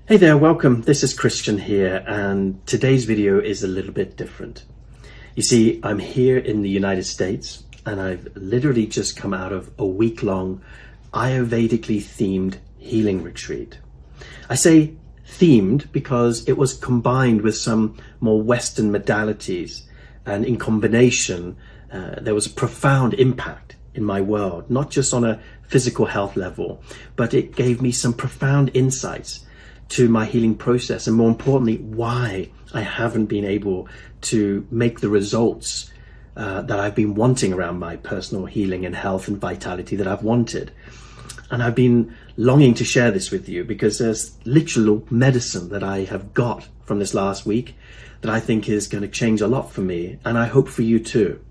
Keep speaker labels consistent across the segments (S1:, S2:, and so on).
S1: Hey there, welcome. This is Christian here, and today's video is a little bit different. You see, I'm here in the United States, and I've literally just come out of a week-long Ayurvedically themed healing retreat. I say themed because it was combined with some more Western modalities, and in combination, there was a profound impact in my world, not just on a physical health level, but it gave me some profound insights to my healing process, and more importantly, why I haven't been able to make the results that I've been wanting around my personal healing and health and vitality that I've wanted. And I've been longing to share this with you because there's literal medicine that I have got from this last week that I think is going to change a lot for me, and I hope for you too.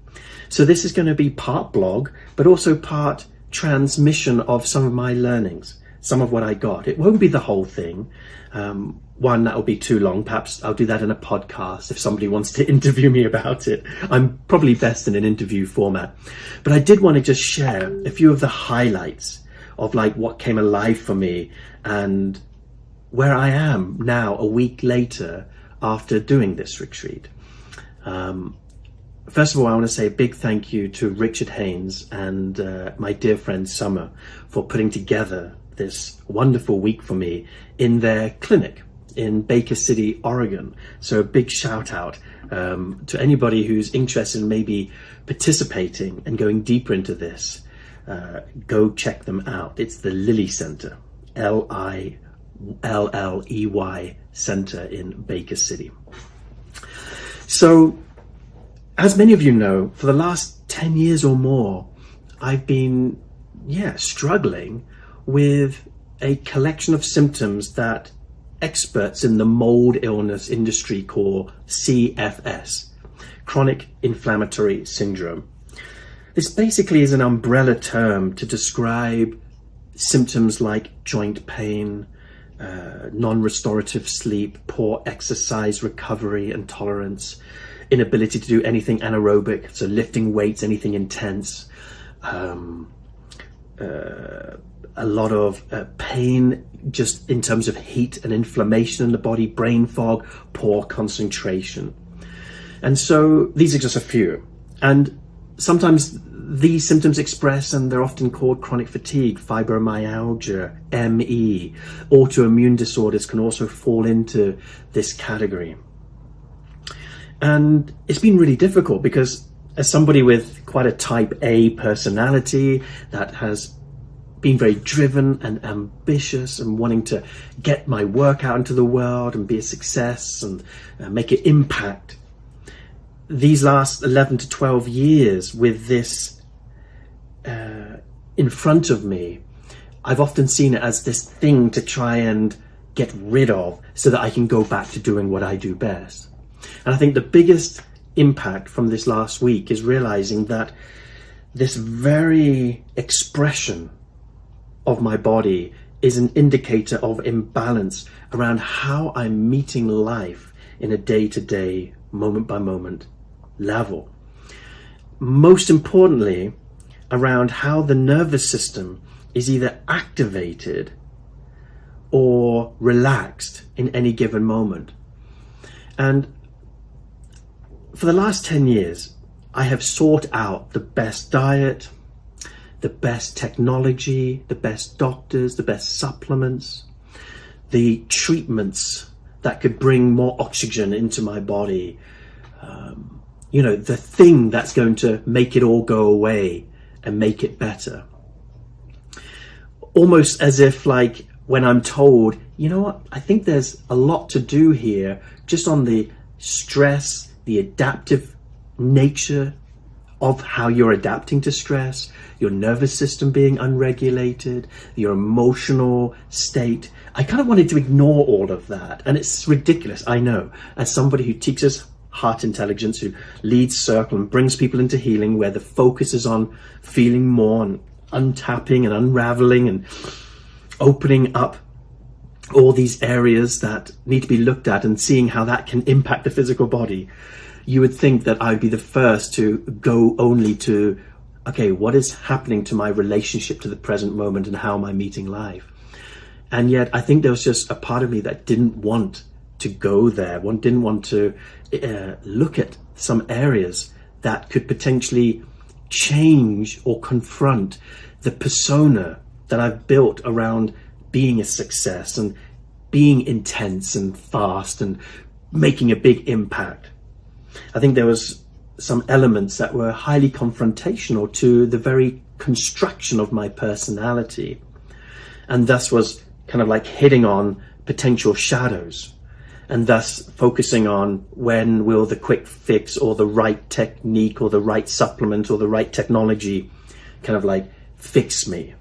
S1: So this is going to be part blog, but also part transmission of some of my learnings, some of what I got. It won't be the whole thing. One, that will be too long. Perhaps I'll do that in a podcast if somebody wants to interview me about it. I'm probably best in an interview format. But I did want to just share a few of the highlights of like what came alive for me and where I am now a week later after doing this retreat. First of all, I want to say a big thank you to Richard Haynes and my dear friend Summer for putting together this wonderful week for me in their clinic in Baker City, Oregon. So a big shout out to anybody who's interested in maybe participating and going deeper into this. Go check them out. It's the Lilly Center, Lilley Center in Baker City. So as many of you know, for the last 10 years or more, I've been struggling with a collection of symptoms that experts in the mold illness industry call CFS, chronic inflammatory syndrome. This basically is an umbrella term to describe symptoms like joint pain, non-restorative sleep, poor exercise recovery and tolerance, inability to do anything anaerobic, so lifting weights, anything intense, a lot of pain just in terms of heat and inflammation in the body, brain fog, poor concentration. And so these are just a few. And sometimes these symptoms express, and they're often called chronic fatigue, fibromyalgia, ME. Autoimmune disorders can also fall into this category. And it's been really difficult because as somebody with quite a type A personality that has been very driven and ambitious and wanting to get my work out into the world and be a success and make an impact, these last 11 to 12 years with this in front of me, I've often seen it as this thing to try and get rid of so that I can go back to doing what I do best. And I think the biggest impact from this last week is realizing that this very expression of my body is an indicator of imbalance around how I'm meeting life in a day-to-day, moment-by-moment level. Most importantly, around how the nervous system is either activated or relaxed in any given moment. And for the last 10 years, I have sought out the best diet, the best technology, the best doctors, the best supplements, the treatments that could bring more oxygen into my body. The thing that's going to make it all go away and make it better. Almost as if like when I'm told, you know what, I think there's a lot to do here just on the stress, the adaptive nature of how you're adapting to stress, your nervous system being unregulated, your emotional state. I kind of wanted to ignore all of that. And it's ridiculous, I know, as somebody who teaches heart intelligence, who leads Circle and brings people into healing, where the focus is on feeling more and untapping and unraveling and opening up all these areas that need to be looked at and seeing how that can impact the physical body. You would think that I'd be the first to go only to, okay, what is happening to my relationship to the present moment and how am I meeting life? And yet I think there was just a part of me that didn't want to go there, didn't want to look at some areas that could potentially change or confront the persona that I've built around being a success and being intense and fast and making a big impact. I think there was some elements that were highly confrontational to the very construction of my personality, and thus was kind of like hitting on potential shadows, and thus focusing on when will the quick fix or the right technique or the right supplement or the right technology kind of like fix me.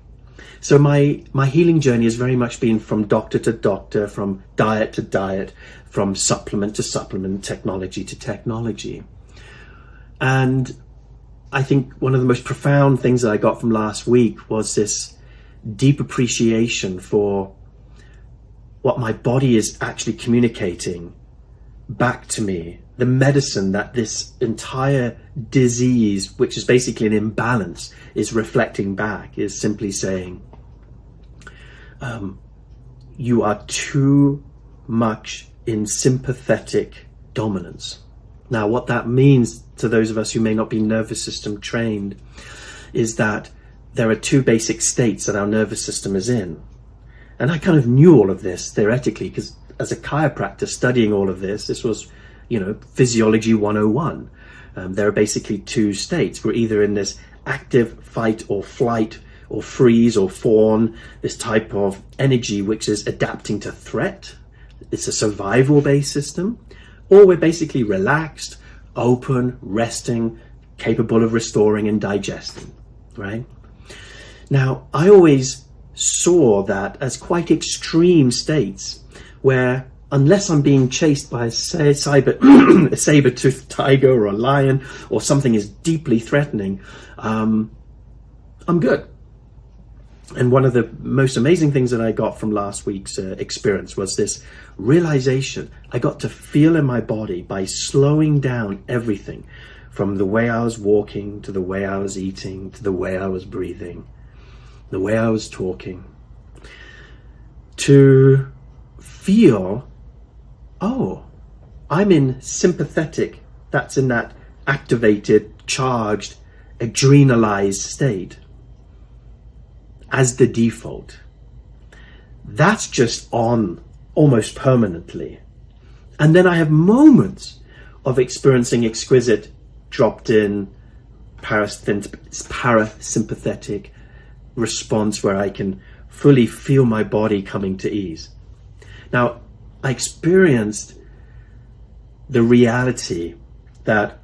S1: So my healing journey has very much been from doctor to doctor, from diet to diet, from supplement to supplement, technology to technology. And I think one of the most profound things that I got from last week was this deep appreciation for what my body is actually communicating back to me. The medicine that this entire disease, which is basically an imbalance, is reflecting back, is simply saying, you are too much in sympathetic dominance. Now, what that means to those of us who may not be nervous system trained is that there are two basic states that our nervous system is in. And I kind of knew all of this theoretically, because as a chiropractor studying all of this was, physiology 101. There are basically two states. We're either in this active fight or flight or freeze or fawn, this type of energy which is adapting to threat. It's a survival-based system. Or we're basically relaxed, open, resting, capable of restoring and digesting, right? Now, I always saw that as quite extreme states where, unless I'm being chased by a saber-toothed tiger or a lion or something is deeply threatening, I'm good. And one of the most amazing things that I got from last week's experience was this realization. I got to feel in my body by slowing down everything, from the way I was walking to the way I was eating to the way I was breathing, the way I was talking, to feel, oh, I'm in sympathetic, that's in that activated, charged, adrenalized state as the default. That's just on almost permanently. And then I have moments of experiencing exquisite, dropped in, parasympathetic response where I can fully feel my body coming to ease. Now, I experienced the reality that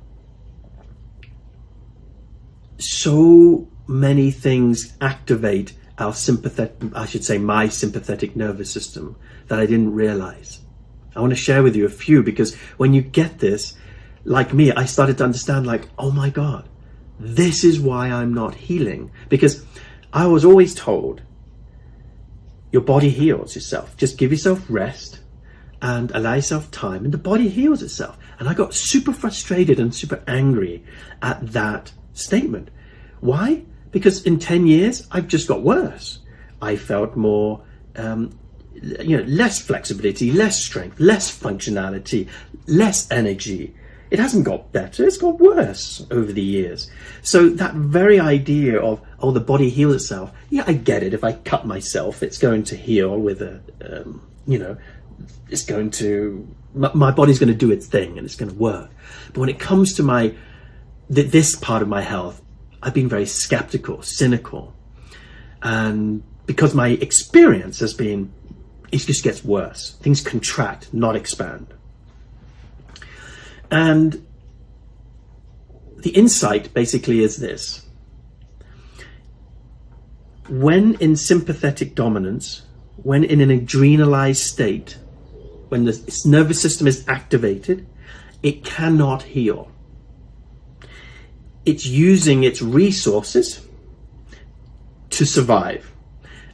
S1: so many things activate our my sympathetic nervous system that I didn't realize. I want to share with you a few, because when you get this, like me, I started to understand, like, oh my God, this is why I'm not healing. Because I was always told, your body heals itself. Just give yourself rest and allow yourself time, and the body heals itself. And I got super frustrated and super angry at that statement. Why? Because in 10 years, I've just got worse. I felt more, less flexibility, less strength, less functionality, less energy. It hasn't got better, it's got worse over the years. So that very idea of, oh, the body heals itself. Yeah, I get it. If I cut myself, it's going to heal with it's going to, my body's going to do its thing and it's going to work. But when it comes to this part of my health, I've been very skeptical, cynical. And because my experience has been, it just gets worse. Things contract, not expand. And the insight basically is this. When in sympathetic dominance, when in an adrenalized state, when the nervous system is activated, it cannot heal. It's using its resources to survive,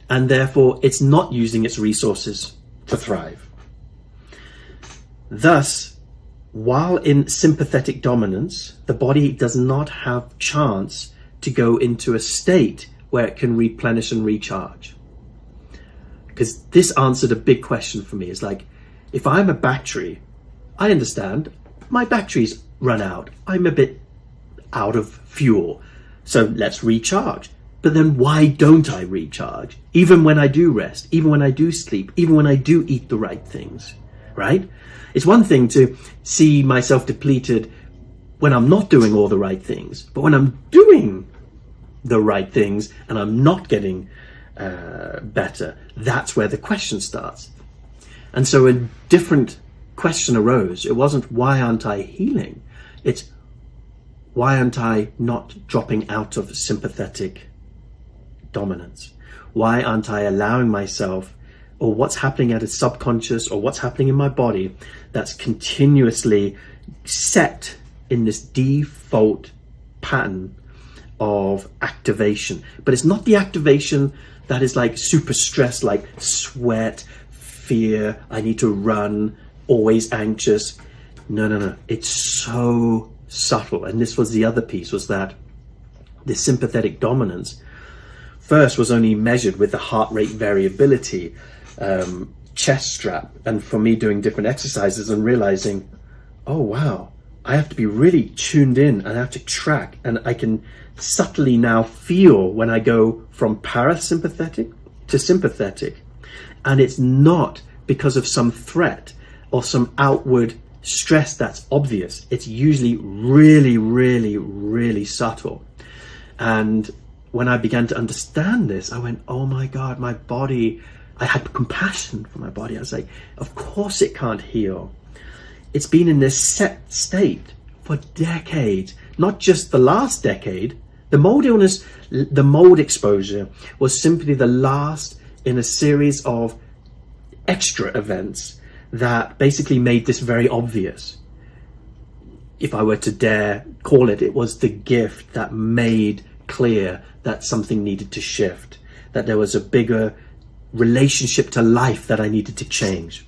S1: and therefore it's not using its resources to thrive. Thus, while in sympathetic dominance, the body does not have chance to go into a state where it can replenish and recharge. because this answered a big question for me. It's like, if I'm a battery, I understand my batteries run out. I'm a bit out of fuel. So let's recharge. But then why don't I recharge? Even when I do rest, even when I do sleep, even when I do eat the right things, right? It's one thing to see myself depleted when I'm not doing all the right things, but when I'm doing the right things and I'm not getting better, that's where the question starts. And so a different question arose. It wasn't, why aren't I healing? It's, why aren't I not dropping out of sympathetic dominance? Why aren't I allowing myself, or what's happening at a subconscious, or what's happening in my body that's continuously set in this default pattern of activation? But it's not the activation that is like super stress, like sweat, fear, I need to run, always anxious. No. It's so subtle. And this was the other piece, was that the sympathetic dominance first was only measured with the heart rate variability, chest strap, and for me doing different exercises and realizing, oh wow, I have to be really tuned in and I have to track, and I can subtly now feel when I go from parasympathetic to sympathetic. And it's not because of some threat or some outward stress that's obvious. It's usually really, really, really subtle. And when I began to understand this, I went, oh my God, my body, I had compassion for my body. I was like, of course it can't heal. It's been in this set state for decades, not just the last decade. The mold illness, the mold exposure was simply the last in a series of extra events that basically made this very obvious. If I were to dare call it, it was the gift that made clear that something needed to shift, that there was a bigger relationship to life that I needed to change.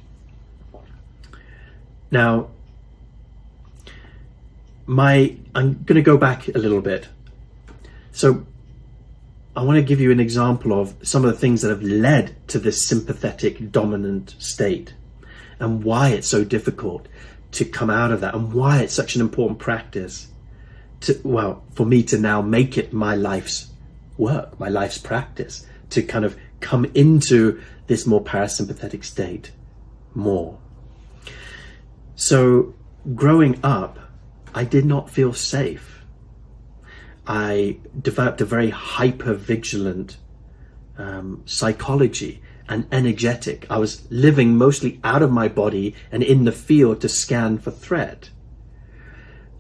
S1: Now, I'm going to go back a little bit. So I want to give you an example of some of the things that have led to this sympathetic dominant state, and why it's so difficult to come out of that, and why it's such an important practice to, well, for me to now make it my life's work, my life's practice, to kind of come into this more parasympathetic state more. So growing up, I did not feel safe. I developed a very hyper-vigilant psychology and energetic. I was living mostly out of my body and in the field to scan for threat.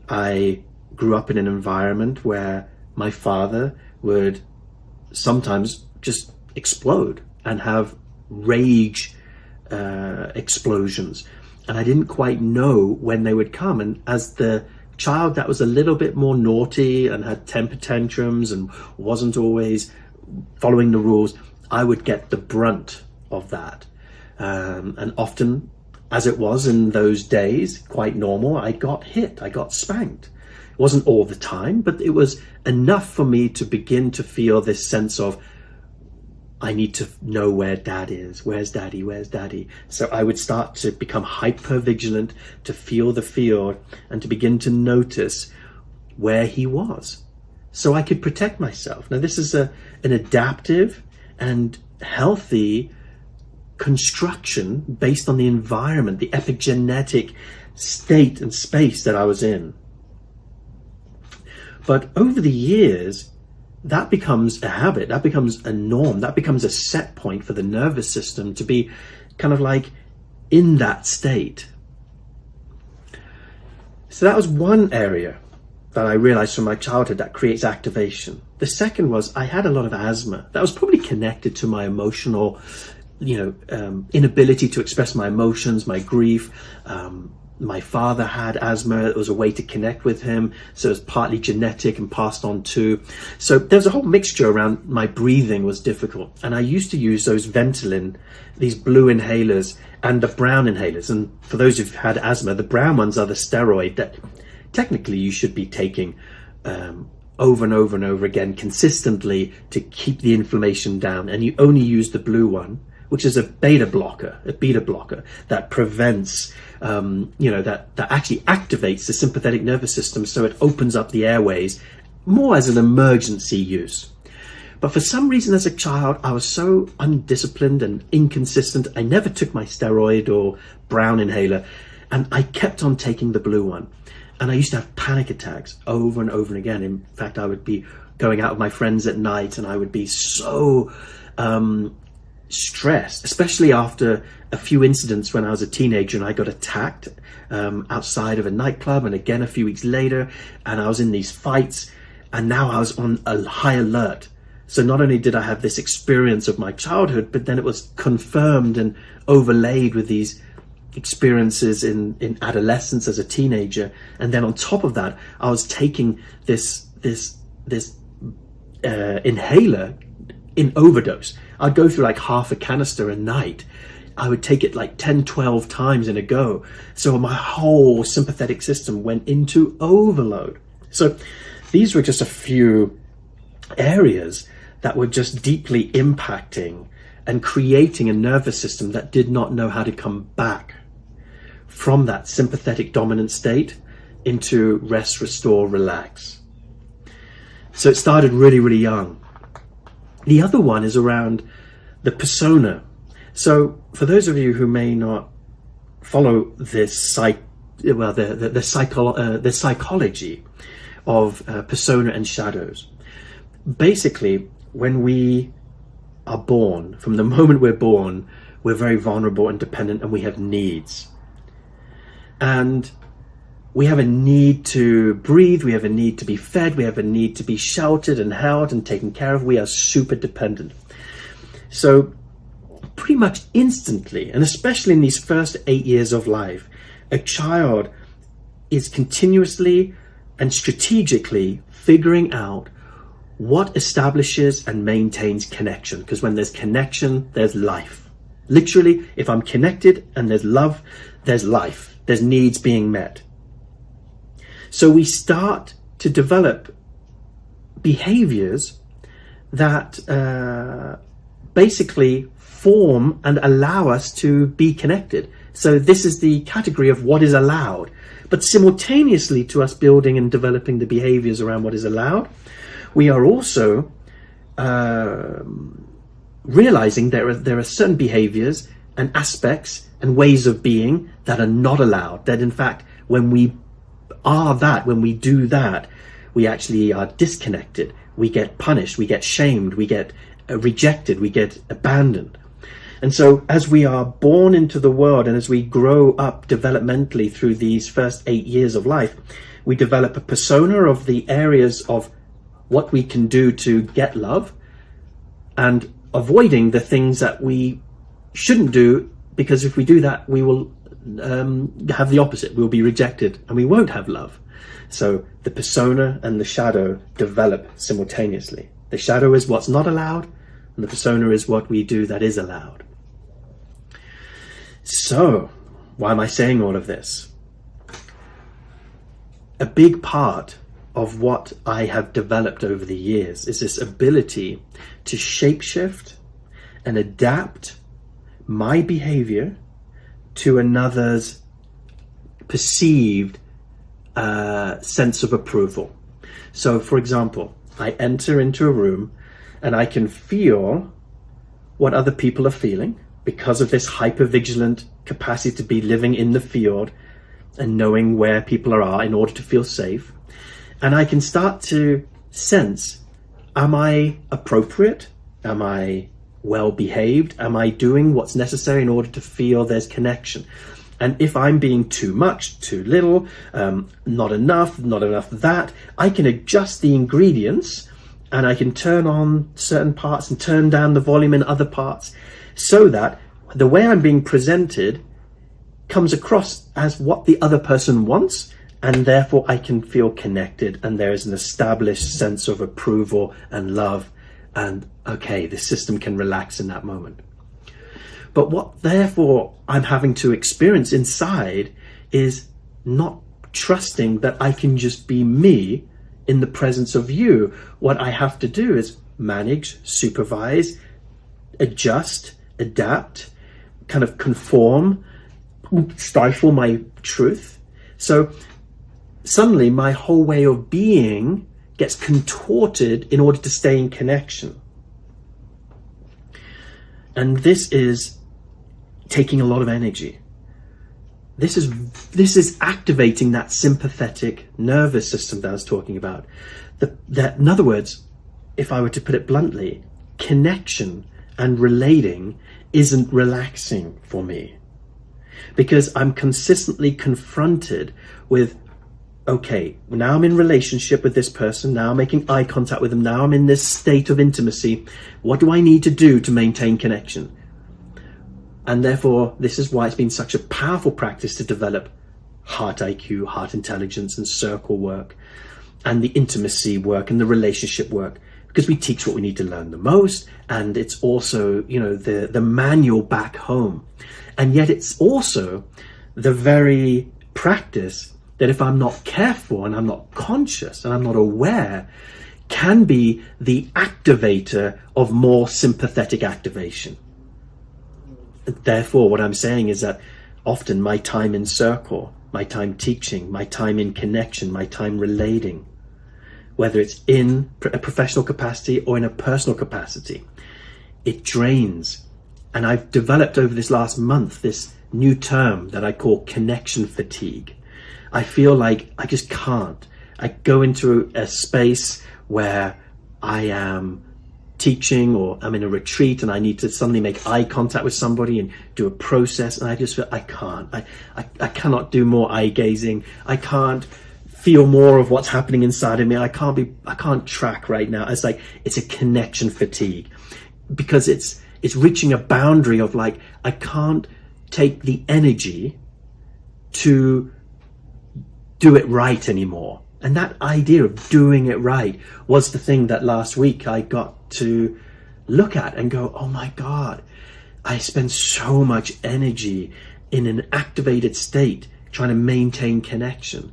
S1: I grew up in an environment where my father would sometimes just explode and have rage explosions. And I didn't quite know when they would come. And as the child that was a little bit more naughty and had temper tantrums and wasn't always following the rules, I would get the brunt of that. And often, as it was in those days, quite normal, I got hit, I got spanked. It wasn't all the time, but it was enough for me to begin to feel this sense of, I need to know where dad is. Where's daddy? Where's daddy? So I would start to become hyper vigilant, to feel the field and to begin to notice where he was, so I could protect myself. Now this is an adaptive and healthy construction based on the environment, the epigenetic state and space that I was in. But over the years, that becomes a habit, that becomes a norm, that becomes a set point for the nervous system to be kind of like in that state. So that was one area that I realized from my childhood that creates activation. The second was I had a lot of asthma. That was probably connected to my emotional, inability to express my emotions, my grief. My father had asthma. It was a way to connect with him. So it was partly genetic and passed on too. So there was a whole mixture around. My breathing was difficult. And I used to use those Ventolin, these blue inhalers and the brown inhalers. And for those who've had asthma, the brown ones are the steroid that technically you should be taking over and over and over again consistently to keep the inflammation down. And you only use the blue one which is a beta blocker that prevents, that actually activates the sympathetic nervous system, so it opens up the airways more as an emergency use. But for some reason as a child, I was so undisciplined and inconsistent. I never took my steroid or brown inhaler, and I kept on taking the blue one. And I used to have panic attacks over and over again. In fact, I would be going out with my friends at night and I would be so stressed, especially after a few incidents when I was a teenager and I got attacked outside of a nightclub, and again a few weeks later, and I was in these fights, and now I was on a high alert. So not only did I have this experience of my childhood, but then it was confirmed and overlaid with these experiences in adolescence as a teenager. And then on top of that, I was taking this inhaler in overdose. I'd go through like half a canister a night. I would take it like 10, 12 times in a go. So my whole sympathetic system went into overload. So these were just a few areas that were just deeply impacting and creating a nervous system that did not know how to come back from that sympathetic dominant state into rest, restore, relax. So it started really, really young. The other one is around the persona. So for those of you who may not follow this the psychology of persona and shadows, basically when we are born, from the moment we're born, we're very vulnerable and dependent, and we have needs. And we have a need to breathe, we have a need to be fed, we have a need to be sheltered and held and taken care of. We are super dependent. So pretty much instantly, and especially in these first 8 years of life, a child is continuously and strategically figuring out what establishes and maintains connection. Because when there's connection, there's life. Literally, if I'm connected and there's love, there's life. There's needs being met. So we start to develop behaviors that basically form and allow us to be connected. So this is the category of what is allowed. But simultaneously to us building and developing the behaviors around what is allowed, we are also realizing there are certain behaviors and aspects and ways of being that are not allowed. That in fact, when we do that, we actually are disconnected. We get punished, we get shamed, we get rejected, we get abandoned. And so as we are born into the world and as we grow up developmentally through these first 8 years of life, we develop a persona of the areas of what we can do to get love, and avoiding the things that we shouldn't do, because if we do that, we will have the opposite. We'll be rejected and we won't have love. So the persona and the shadow develop simultaneously. The shadow is what's not allowed, and the persona is what we do that is allowed. So why am I saying all of this? A big part of what I have developed over the years is this ability to shapeshift and adapt my behavior to another's perceived sense of approval. So for example, I enter into a room and I can feel what other people are feeling because of this hypervigilant capacity to be living in the field and knowing where people are in order to feel safe. And I can start to sense, am I appropriate? Am I well behaved? Am I doing what's necessary in order to feel there's connection? And if I'm being too much, too little, not enough that, I can adjust the ingredients and I can turn on certain parts and turn down the volume in other parts, so that the way I'm being presented comes across as what the other person wants, and therefore I can feel connected, and there is an established sense of approval and love, and okay, the system can relax in that moment. But what therefore I'm having to experience inside is not trusting that I can just be me in the presence of you. What I have to do is manage, supervise, adjust, adapt, kind of conform, stifle my truth. So suddenly my whole way of being gets contorted in order to stay in connection. And this is taking a lot of energy. This is activating that sympathetic nervous system that I was talking about. That, in other words, if I were to put it bluntly, connection and relating isn't relaxing for me, because I'm consistently confronted with, okay, now I'm in relationship with this person, now I'm making eye contact with them, now I'm in this state of intimacy. What do I need to do to maintain connection? And therefore, this is why it's been such a powerful practice to develop heart IQ, heart intelligence, and circle work, and the intimacy work and the relationship work, because we teach what we need to learn the most. And it's also, you know, the manual back home. And yet it's also the very practice that, if I'm not careful and I'm not conscious and I'm not aware, can be the activator of more sympathetic activation. Therefore, what I'm saying is that often my time in circle, my time teaching, my time in connection, my time relating, whether it's in a professional capacity or in a personal capacity, it drains. And I've developed over this last month this new term that I call connection fatigue. I feel like I just can't. I go into a space where I am teaching, or I'm in a retreat and I need to suddenly make eye contact with somebody and do a process, and I just feel I can't. I cannot do more eye gazing. I can't feel more of what's happening inside of me. I can't track right now. It's like, it's a connection fatigue, because it's reaching a boundary of like, I can't take the energy to do it right anymore. And that idea of doing it right was the thing that last week I got to look at and go, oh my God, I spend so much energy in an activated state trying to maintain connection.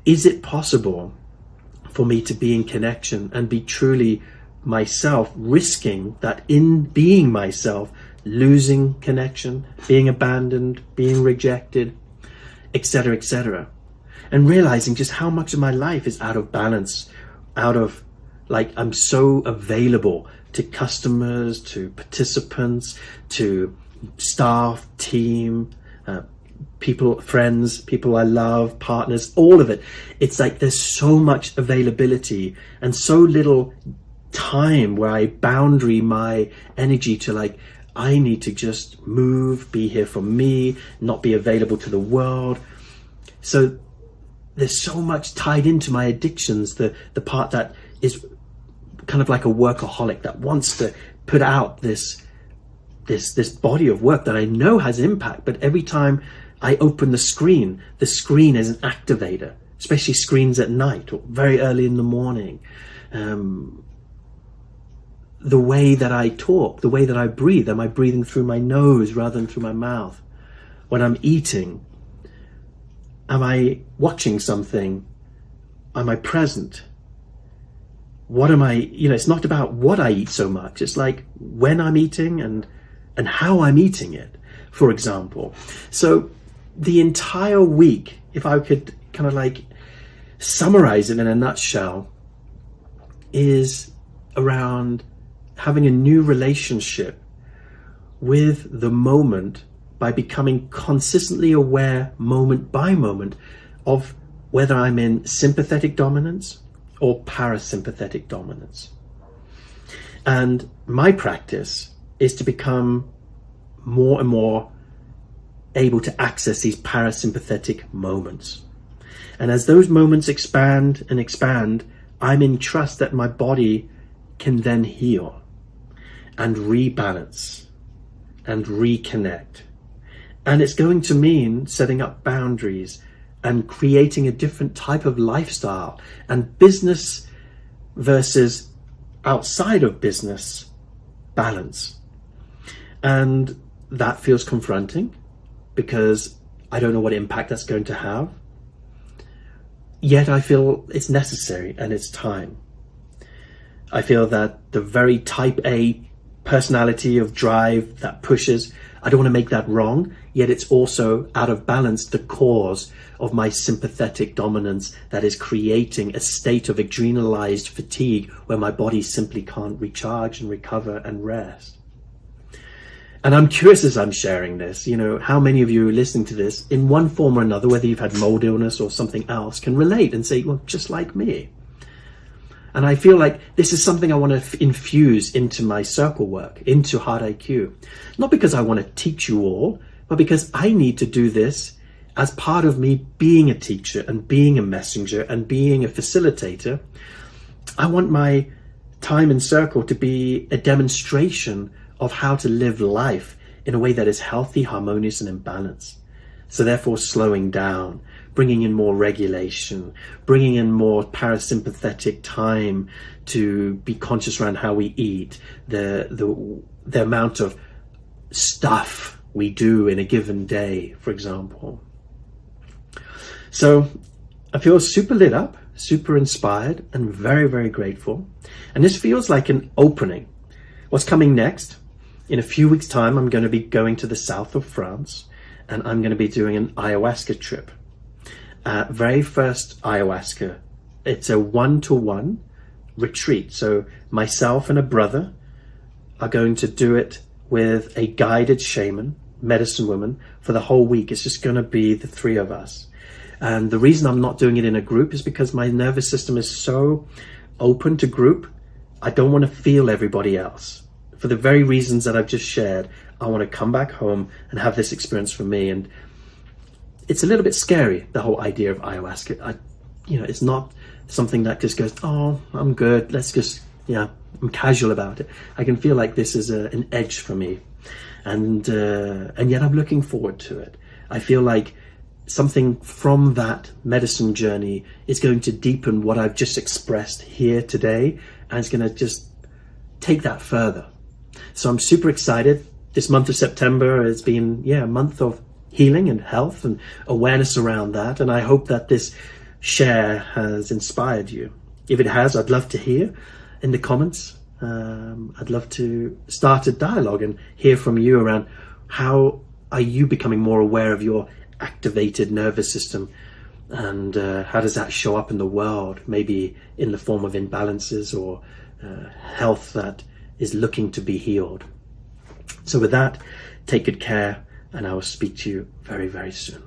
S1: Is it possible for me to be in connection and be truly myself, risking that in being myself, losing connection, being abandoned, being rejected, etc., etc.? And realizing just how much of my life is out of balance, out of, like, I'm so available to customers, to participants, to staff, team, people, friends, people I love, partners, all of it. It's like there's so much availability and so little time where I boundary my energy to, like, I need to just move, be here for me, not be available to the world. So there's so much tied into my addictions, the part that is kind of like a workaholic that wants to put out this body of work that I know has impact, but every time I open the screen is an activator, especially screens at night or very early in the morning. The way that I talk, the way that I breathe, am I breathing through my nose rather than through my mouth? When I'm eating, am I watching something? Am I present? What am I, it's not about what I eat so much. It's like when I'm eating and how I'm eating it, for example. So the entire week, if I could kind of like summarize it in a nutshell, is around having a new relationship with the moment by becoming consistently aware moment by moment of whether I'm in sympathetic dominance or parasympathetic dominance. And my practice is to become more and more able to access these parasympathetic moments. And as those moments expand and expand, I'm in trust that my body can then heal and rebalance and reconnect. And it's going to mean setting up boundaries and creating a different type of lifestyle, and business versus outside of business balance. And that feels confronting because I don't know what impact that's going to have. Yet I feel it's necessary and it's time. I feel that the very type A personality of drive that pushes. I don't want to make that wrong, yet it's also out of balance the cause of my sympathetic dominance that is creating a state of adrenalized fatigue where my body simply can't recharge and recover and rest. And I'm curious as I'm sharing this, how many of you listening to this in one form or another, whether you've had mold illness or something else, can relate and say, well, just like me. And I feel like this is something I want to infuse into my circle work, into Heart IQ. Not because I want to teach you all, but because I need to do this as part of me being a teacher and being a messenger and being a facilitator. I want my time in circle to be a demonstration of how to live life in a way that is healthy, harmonious, and in balance. So therefore slowing down, bringing in more regulation, bringing in more parasympathetic time to be conscious around how we eat, the amount of stuff we do in a given day, for example. So I feel super lit up, super inspired, and very, very grateful. And this feels like an opening. What's coming next? In a few weeks' time, I'm going to be going to the south of France, and I'm going to be doing an ayahuasca trip. Very first ayahuasca. It's a 1-to-1 retreat. So myself and a brother are going to do it with a guided shaman, medicine woman, for the whole week. It's just going to be the three of us. And the reason I'm not doing it in a group is because my nervous system is so open to group. I don't want to feel everybody else. For the very reasons that I've just shared, I want to come back home and have this experience for me. And it's a little bit scary, the whole idea of ayahuasca. It's not something that just goes, oh, I'm good. Let's just, I'm casual about it. I can feel like this is an edge for me. And yet I'm looking forward to it. I feel like something from that medicine journey is going to deepen what I've just expressed here today. And it's going to just take that further. So I'm super excited. This month of September has been, a month of healing and health and awareness around that. And I hope that this share has inspired you. If it has, I'd love to hear in the comments. I'd love to start a dialogue and hear from you around how are you becoming more aware of your activated nervous system, and how does that show up in the world, maybe in the form of imbalances or health that is looking to be healed. So with that, take good care, and I will speak to you very, very soon.